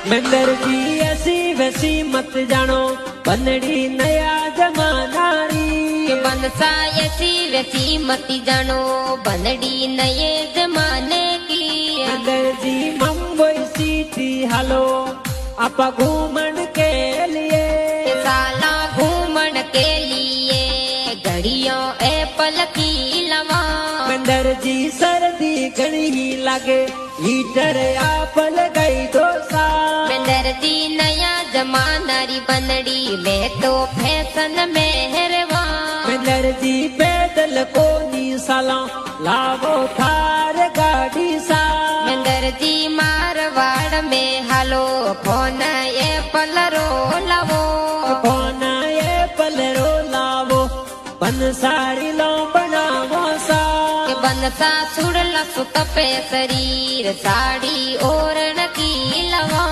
मंदर जी ऐसी वैसी मत जानो, बनड़ी नया जमानारी। बनसा ऐसी वैसी मत जानो, बनड़ी नए जमाने की। मंदर जी मुंबई सिटी हालो, आपा घूमन के लिए। साला घूमन के लिए घड़ियों एप्पल की लवा। मंदर जी सर्दी घनी लागे, हीटर आपल गई दोसा। मंदर जी नया जमानारी बनड़ी में तो फैशन मेहरवा। मंदर जी पैदल कोनी साला, लावो थार गाड़ी सा। मंदर जी मारवाड़ में हालो, फोन एप्पल रो लावो। फोन एप्पल रो लावो, बनसारी लो बनावो सा। बनसा सुड़ला सुत पे शरीर, साड़ी ओढ़न की लवा।